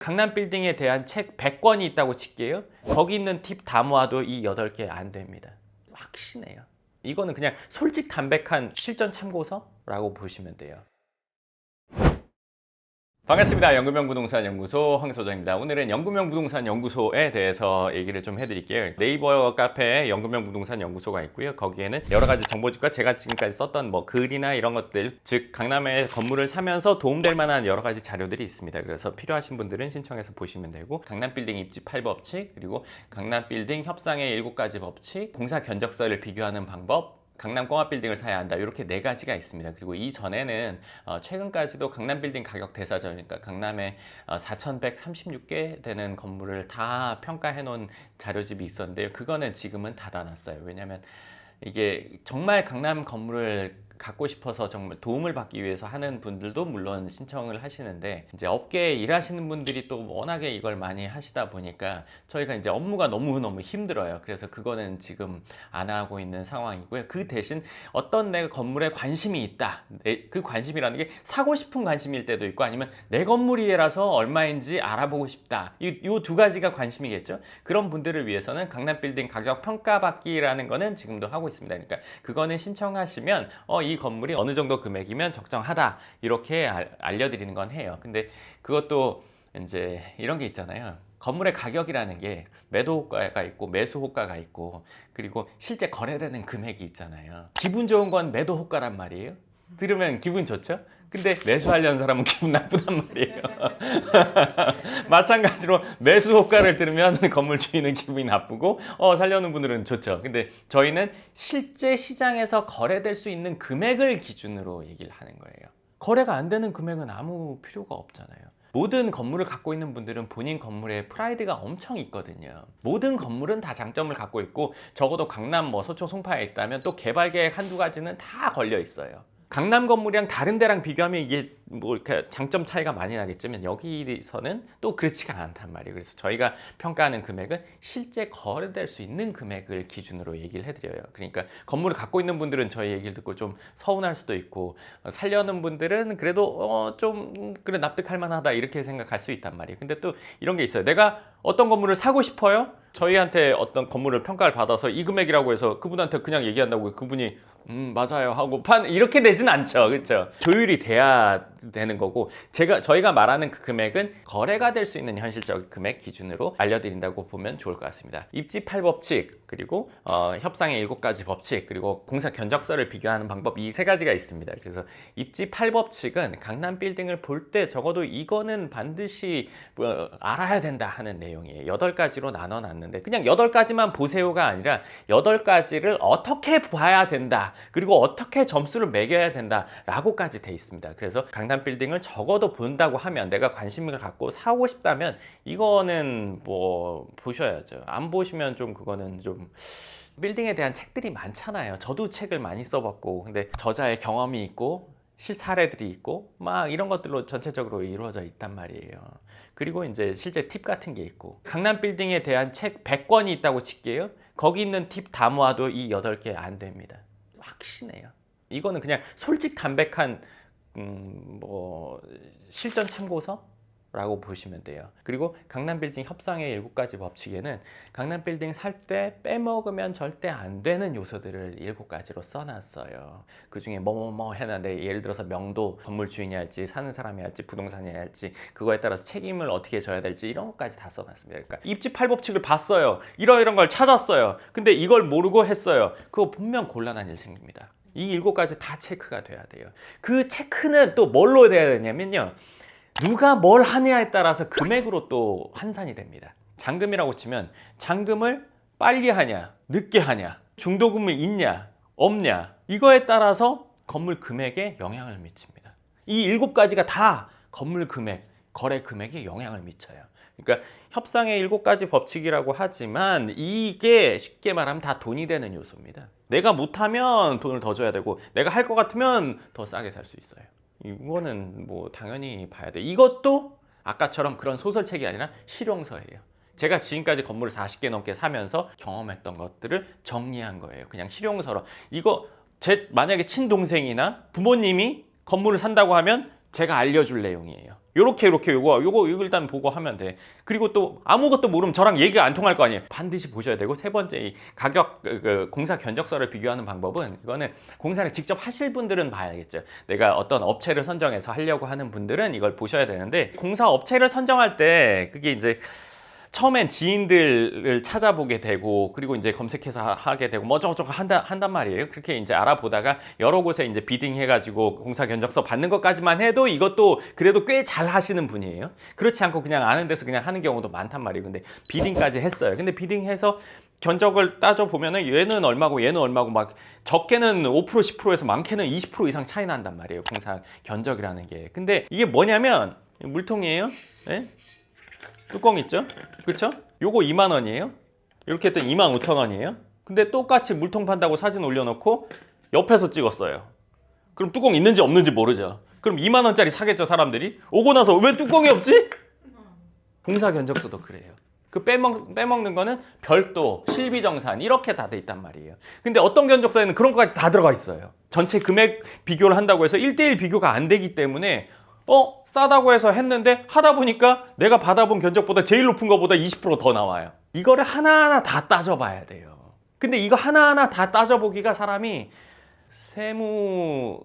강남 빌딩에 대한 책 100권이 있다고 칠게요. 거기 있는 팁 다 모아도 이 8개 안 됩니다. 확신해요. 이거는 그냥 솔직 담백한 실전 참고서라고 보시면 돼요. 반갑습니다. 연금형 부동산 연구소 황소장입니다. 오늘은 연금형 부동산 연구소에 대해서 얘기를 좀 해드릴게요. 네이버 카페에 연금형 부동산 연구소가 있고요. 거기에는 여러 가지 정보집과 제가 지금까지 썼던 뭐 글이나 이런 것들, 즉 강남에 건물을 사면서 도움될 만한 여러 가지 자료들이 있습니다. 그래서 필요하신 분들은 신청해서 보시면 되고, 강남 빌딩 입지 8법칙, 그리고 강남 빌딩 협상의 7가지 법칙, 공사 견적서를 비교하는 방법, 강남 꼬마 빌딩을 사야 한다, 이렇게 4가지가 있습니다. 그리고 이전에는 최근까지도 강남 빌딩 가격 대사전, 그러니까 강남에 4,136개 되는 건물을 다 평가해 놓은 자료집이 있었는데요. 그거는 지금은 닫아놨어요. 왜냐하면 이게 정말 강남 건물을 갖고 싶어서 정말 도움을 받기 위해서 하는 분들도 물론 신청을 하시는데, 이제 업계에 일하시는 분들이 또 워낙에 이걸 많이 하시다 보니까 저희가 이제 업무가 너무너무 힘들어요. 그래서 그거는 지금 안 하고 있는 상황이고요. 그 대신 어떤 내가 건물에 관심이 있다, 그 관심이라는 게 사고 싶은 관심일 때도 있고, 아니면 내 건물이라서 얼마인지 알아보고 싶다, 이 2가지가 관심이겠죠. 그런 분들을 위해서는 강남 빌딩 가격 평가받기라는 거는 지금도 하고 있습니다. 그러니까 그거는 신청하시면 이 건물이 어느 정도 금액이면 적정하다, 이렇게 알려드리는 건 해요. 근데 그것도 이제 이런 게 있잖아요. 건물의 가격이라는 게 매도 호가가 있고 매수 호가가 있고, 그리고 실제 거래되는 금액이 있잖아요. 기분 좋은 건 매도 호가란 말이에요. 들으면 기분 좋죠? 근데 매수하려는 사람은 기분 나쁘단 말이에요. 마찬가지로 매수 호가를 들으면 건물 주인은 기분이 나쁘고, 살려는 분들은 좋죠. 근데 저희는 실제 시장에서 거래될 수 있는 금액을 기준으로 얘기를 하는 거예요. 거래가 안 되는 금액은 아무 필요가 없잖아요. 모든 건물을 갖고 있는 분들은 본인 건물에 프라이드가 엄청 있거든요. 모든 건물은 다 장점을 갖고 있고, 적어도 강남 서초 송파에 있다면 또 개발 계획 1-2가지는 다 걸려 있어요. 강남 건물이랑 다른 데랑 비교하면 이게 뭐 이렇게 장점 차이가 많이 나겠지만, 여기서는 또 그렇지가 않단 말이에요. 그래서 저희가 평가하는 금액은 실제 거래될 수 있는 금액을 기준으로 얘기를 해드려요. 그러니까 건물을 갖고 있는 분들은 저희 얘기를 듣고 좀 서운할 수도 있고, 살려는 분들은 그래도 좀 그래 납득할 만하다, 이렇게 생각할 수 있단 말이에요. 근데 또 이런 게 있어요. 내가 어떤 건물을 사고 싶어요? 저희한테 어떤 건물을 평가를 받아서 이 금액이라고 해서 그분한테 그냥 얘기한다고 그분이 맞아요 하고 이렇게 되진 않죠. 그렇죠? 조율이 돼야 되는 거고, 저희가 말하는 그 금액은 거래가 될 수 있는 현실적 금액 기준으로 알려드린다고 보면 좋을 것 같습니다. 입지 8법칙, 그리고 협상의 7가지 법칙, 그리고 공사 견적서를 비교하는 방법, 이 3가지가 있습니다. 그래서 입지 8법칙은 강남 빌딩을 볼 때 적어도 이거는 반드시 알아야 된다 하는 내용이에요. 8가지로 나눠놨는데, 그냥 8가지만 보세요가 아니라 8가지를 어떻게 봐야 된다, 그리고 어떻게 점수를 매겨야 된다 라고까지 돼 있습니다. 그래서 강남 빌딩을 적어도 본다고 하면, 내가 관심을 갖고 사고 싶다면 이거는 뭐 보셔야죠. 안 보시면 좀 그거는 좀, 빌딩에 대한 책들이 많잖아요. 저도 책을 많이 써봤고, 근데 저자의 경험이 있고 실사례들이 있고 막 이런 것들로 전체적으로 이루어져 있단 말이에요. 그리고 이제 실제 팁 같은 게 있고, 강남 빌딩에 대한 책 100권이 있다고 칠게요. 거기 있는 팁 다 모아도 이 8개 안 됩니다. 확신해요. 이거는 그냥 솔직 담백한 뭐 실전 참고서라고 보시면 돼요. 그리고 강남 빌딩 협상의 7가지 법칙에는 강남 빌딩 살 때 빼먹으면 절대 안 되는 요소들을 7가지로 써놨어요. 그 중에 뭐뭐뭐 해놨는데, 예를 들어서 명도, 건물 주인이 할지 사는 사람이 할지 부동산이 할지, 그거에 따라서 책임을 어떻게 져야 될지, 이런 것까지 다 써놨습니다. 그러니까 입지 8법칙을 봤어요. 이런 걸 찾았어요. 근데 이걸 모르고 했어요. 그거 분명 곤란한 일 생깁니다. 이 7가지 다 체크가 돼야 돼요. 그 체크는 또 뭘로 돼야 되냐면요, 누가 뭘 하느냐에 따라서 금액으로 또 환산이 됩니다. 잔금이라고 치면 잔금을 빨리 하냐 늦게 하냐, 중도금이 있냐 없냐, 이거에 따라서 건물 금액에 영향을 미칩니다. 이 7가지가 다 건물 금액, 거래 금액에 영향을 미쳐요. 그러니까 협상의 7가지 법칙이라고 하지만, 이게 쉽게 말하면 다 돈이 되는 요소입니다. 내가 못하면 돈을 더 줘야 되고, 내가 할 것 같으면 더 싸게 살 수 있어요. 이거는 뭐 당연히 봐야 돼. 이것도 아까처럼 그런 소설책이 아니라 실용서예요. 제가 지금까지 건물을 40개 넘게 사면서 경험했던 것들을 정리한 거예요. 그냥 실용서로. 이거 만약에 친동생이나 부모님이 건물을 산다고 하면 제가 알려줄 내용이에요. 요렇게 요거 일단 보고 하면 돼. 그리고 또 아무것도 모르면 저랑 얘기가 안 통할 거 아니에요. 반드시 보셔야 되고, 세 번째 이 가격 공사 견적서를 비교하는 방법은, 이거는 공사를 직접 하실 분들은 봐야겠죠. 내가 어떤 업체를 선정해서 하려고 하는 분들은 이걸 보셔야 되는데, 공사 업체를 선정할 때 그게 이제 처음엔 지인들을 찾아보게 되고, 그리고 이제 검색해서 하게 되고, 뭐 저쩌고 한단 말이에요. 그렇게 이제 알아보다가 여러 곳에 이제 비딩 해가지고 공사 견적서 받는 것까지만 해도 이것도 그래도 꽤 잘 하시는 분이에요. 그렇지 않고 그냥 아는 데서 그냥 하는 경우도 많단 말이에요. 근데 비딩까지 했어요. 근데 비딩해서 견적을 따져보면은 얘는 얼마고 얘는 얼마고, 막 적게는 5% 10%에서 많게는 20% 이상 차이 난단 말이에요. 공사 견적이라는 게. 근데 이게 뭐냐면 물통이에요. 네? 뚜껑 있죠? 그쵸? 요거 2만 원이에요. 이렇게 했더니 2만 5천 원이에요. 근데 똑같이 물통 판다고 사진 올려놓고 옆에서 찍었어요. 그럼 뚜껑 있는지 없는지 모르죠. 그럼 2만 원짜리 사겠죠, 사람들이? 오고 나서 왜 뚜껑이 없지? 공사 견적서도 그래요. 그 빼먹는 거는 별도, 실비정산 이렇게 다 돼 있단 말이에요. 근데 어떤 견적서에는 그런 것까지 다 들어가 있어요. 전체 금액 비교를 한다고 해서 1대1 비교가 안 되기 때문에 싸다고 해서 했는데 하다 보니까 내가 받아본 견적보다 제일 높은 거보다 20% 더 나와요. 이거를 하나하나 다 따져봐야 돼요. 근데 이거 하나하나 다 따져보기가, 사람이 세무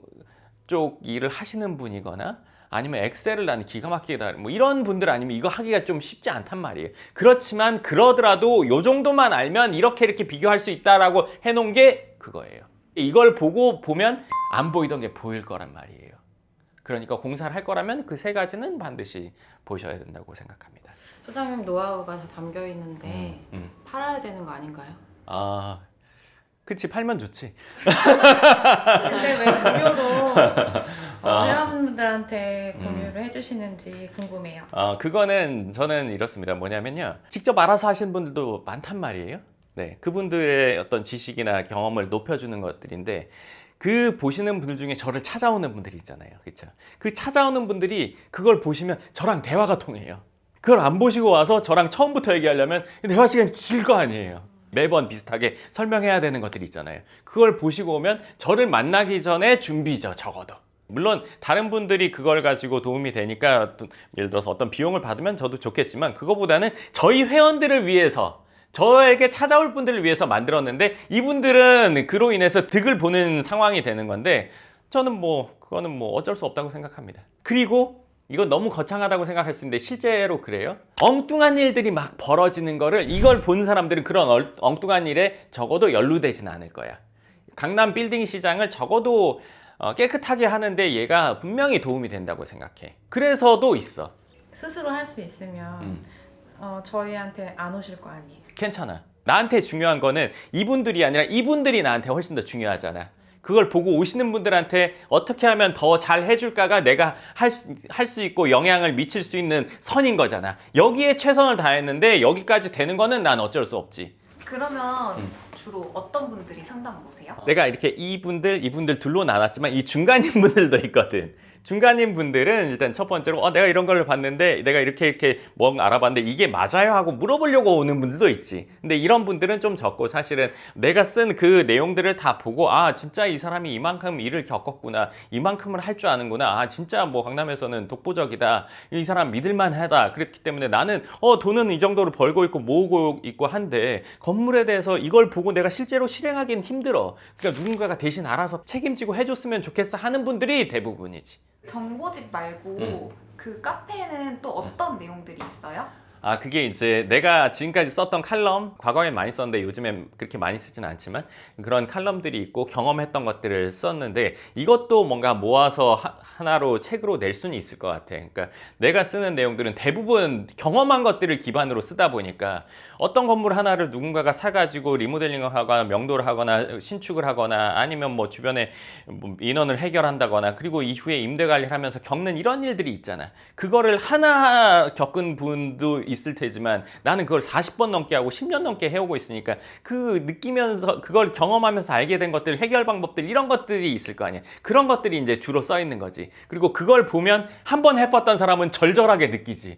쪽 일을 하시는 분이거나 아니면 엑셀을 나는 기가 막히게 뭐 이런 분들 아니면 이거 하기가 좀 쉽지 않단 말이에요. 그렇지만 그러더라도 요 정도만 알면 이렇게 비교할 수 있다라고 해놓은 게 그거예요. 이걸 보면 안 보이던 게 보일 거란 말이에요. 그러니까 공사를 할 거라면 그 세 가지는 반드시 보셔야 된다고 생각합니다. 소장님 노하우가 다 담겨 있는데 팔아야 되는 거 아닌가요? 아, 그치, 팔면 좋지. 근데 왜 무료로 회원분들한테 공유를 해주시는지 궁금해요. 그거는 저는 이렇습니다. 뭐냐면요, 직접 알아서 하시는 분들도 많단 말이에요. 네, 그분들의 어떤 지식이나 경험을 높여주는 것들인데, 그 보시는 분들 중에 저를 찾아오는 분들이 있잖아요. 그렇죠? 그 찾아오는 분들이 그걸 보시면 저랑 대화가 통해요. 그걸 안 보시고 와서 저랑 처음부터 얘기하려면 대화 시간이 길 거 아니에요. 매번 비슷하게 설명해야 되는 것들이 있잖아요. 그걸 보시고 오면 저를 만나기 전에 준비죠, 적어도. 물론 다른 분들이 그걸 가지고 도움이 되니까, 예를 들어서 어떤 비용을 받으면 저도 좋겠지만, 그거보다는 저희 회원들을 위해서, 저에게 찾아올 분들을 위해서 만들었는데, 이분들은 그로 인해서 득을 보는 상황이 되는 건데, 저는 그거는 어쩔 수 없다고 생각합니다. 그리고 이건 너무 거창하다고 생각할 수 있는데 실제로 그래요. 엉뚱한 일들이 막 벌어지는 거를, 이걸 본 사람들은 그런 엉뚱한 일에 적어도 연루되진 않을 거야. 강남 빌딩 시장을 적어도 깨끗하게 하는데 얘가 분명히 도움이 된다고 생각해. 그래서도 있어. 스스로 할 수 있으면 저희한테 안 오실 거 아니에요? 괜찮아. 나한테 중요한 거는 이분들이 아니라 이분들이 나한테 훨씬 더 중요하잖아. 그걸 보고 오시는 분들한테 어떻게 하면 더 잘 해줄까가 내가 할 수 있고 영향을 미칠 수 있는 선인 거잖아. 여기에 최선을 다했는데 여기까지 되는 거는 난 어쩔 수 없지. 그러면 주로 어떤 분들이 상담 오세요? 내가 이렇게 이분들 둘로 나눴지만 이 중간인 분들도 있거든. 중간인 분들은 일단 첫 번째로 내가 이런 걸 봤는데 내가 이렇게 뭐 알아봤는데 이게 맞아요 하고 물어보려고 오는 분들도 있지. 근데 이런 분들은 좀 적고, 사실은 내가 쓴 그 내용들을 다 보고 진짜 이 사람이 이만큼 일을 겪었구나, 이만큼을 할 줄 아는구나, 진짜 강남에서는 독보적이다, 이 사람 믿을만하다, 그랬기 때문에 나는 돈은 이 정도로 벌고 있고 모으고 있고 한데 건물에 대해서 이걸 보고 내가 실제로 실행하기는 힘들어. 그러니까 누군가가 대신 알아서 책임지고 해줬으면 좋겠어 하는 분들이 대부분이지. 정보집 말고 그 카페에는 또 어떤 내용들이 있어요? 그게 이제 내가 지금까지 썼던 칼럼, 과거에 많이 썼는데 요즘엔 그렇게 많이 쓰진 않지만 그런 칼럼들이 있고 경험했던 것들을 썼는데, 이것도 뭔가 모아서 하나로 책으로 낼 수는 있을 것 같아. 그러니까 내가 쓰는 내용들은 대부분 경험한 것들을 기반으로 쓰다 보니까, 어떤 건물 하나를 누군가가 사가지고 리모델링을 하거나 명도를 하거나 신축을 하거나 아니면 주변에 인원을 해결한다거나, 그리고 이후에 임대 관리를 하면서 겪는 이런 일들이 있잖아. 그거를 하나 겪은 분도 있을 테지만 나는 그걸 40번 넘게 하고 10년 넘게 해오고 있으니까 그 느끼면서 그걸 경험하면서 알게 된 것들, 해결 방법들, 이런 것들이 있을 거 아니야. 그런 것들이 이제 주로 써 있는 거지. 그리고 그걸 보면 한 번 해봤던 사람은 절절하게 느끼지.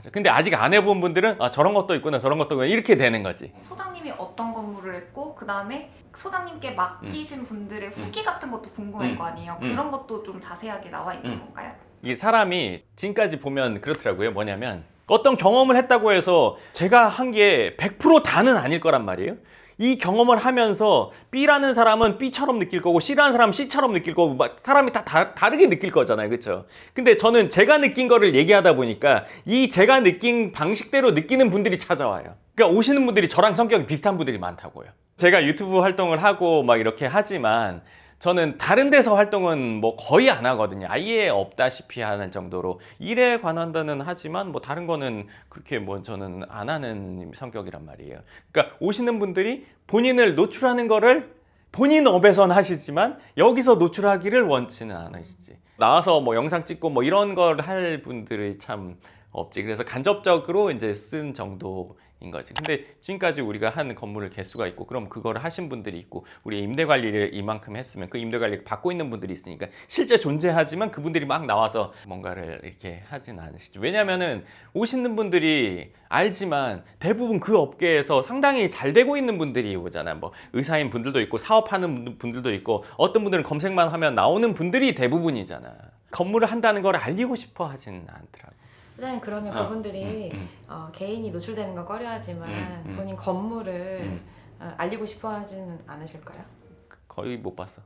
맞아. 근데 아직 안 해본 분들은 아, 저런 것도 있구나, 저런 것도 있구나 이렇게 되는 거지. 소장님이 어떤 건물을 했고 그 다음에 소장님께 맡기신 분들의 후기 같은 것도 궁금할 거 아니에요. 그런 것도 좀 자세하게 나와 있는 건가요? 이 사람이 지금까지 보면 그렇더라고요. 뭐냐면 어떤 경험을 했다고 해서 제가 한 게 100% 다는 아닐 거란 말이에요. 이 경험을 하면서 B라는 사람은 B처럼 느낄 거고 C라는 사람은 C처럼 느낄 거고 막 사람이 다 다르게 느낄 거잖아요. 그렇죠? 근데 저는 제가 느낀 거를 얘기하다 보니까 이 제가 느낀 방식대로 느끼는 분들이 찾아와요. 그러니까 오시는 분들이 저랑 성격이 비슷한 분들이 많다고요. 제가 유튜브 활동을 하고 막 이렇게 하지만 저는 다른 데서 활동은 뭐 거의 안 하거든요. 아예 없다시피 하는 정도로 일에 관한 데는 하지만 뭐 다른 거는 그렇게 뭐 저는 안 하는 성격이란 말이에요. 그러니까 오시는 분들이 본인을 노출하는 거를 본인 업에선 하시지만 여기서 노출하기를 원치는 않으시지. 나와서 뭐 영상 찍고 뭐 이런 걸 할 분들이 참 없지. 그래서 간접적으로 이제 쓴 정도인 거지. 근데 지금까지 우리가 한 건물을 개수가 있고 그럼 그거를 하신 분들이 있고 우리 임대 관리를 이만큼 했으면 그 임대 관리를 받고 있는 분들이 있으니까 실제 존재하지만 그분들이 막 나와서 뭔가를 이렇게 하진 않으시죠. 왜냐면은 오시는 분들이 알지만 대부분 그 업계에서 상당히 잘 되고 있는 분들이 오잖아. 뭐 의사인 분들도 있고 사업하는 분들도 있고 어떤 분들은 검색만 하면 나오는 분들이 대부분이잖아. 건물을 한다는 걸 알리고 싶어 하진 않더라고. 소장님 그러면 그분들이 개인이 노출되는 건 꺼려하지만 본인 건물을 알리고 싶어 하지는 않으실까요? 거의 못 봤어.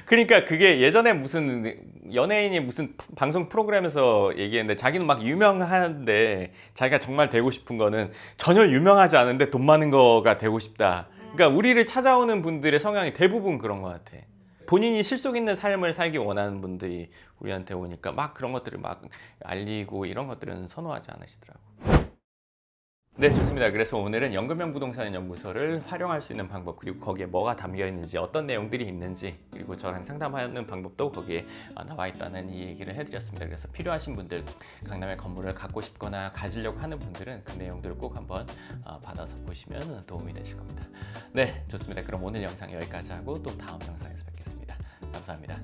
그러니까 그게 예전에 무슨 연예인이 무슨 방송 프로그램에서 얘기했는데 자기는 막 유명한데 자기가 정말 되고 싶은 거는 전혀 유명하지 않은데 돈 많은 거가 되고 싶다. 그러니까 우리를 찾아오는 분들의 성향이 대부분 그런 것 같아. 본인이 실속 있는 삶을 살기 원하는 분들이 우리한테 오니까 막 그런 것들을 막 알리고 이런 것들은 선호하지 않으시더라고. 네, 좋습니다. 그래서 오늘은 연금형 부동산 연구소를 활용할 수 있는 방법, 그리고 거기에 뭐가 담겨 있는지, 어떤 내용들이 있는지, 그리고 저랑 상담하는 방법도 거기에 나와 있다는 이 얘기를 해드렸습니다. 그래서 필요하신 분들, 강남의 건물을 갖고 싶거나 가지려고 하는 분들은 그 내용들을 꼭 한번 받아서 보시면 도움이 되실 겁니다. 네, 좋습니다. 그럼 오늘 영상 여기까지 하고 또 다음 영상에서 뵙겠습니다. 감사합니다.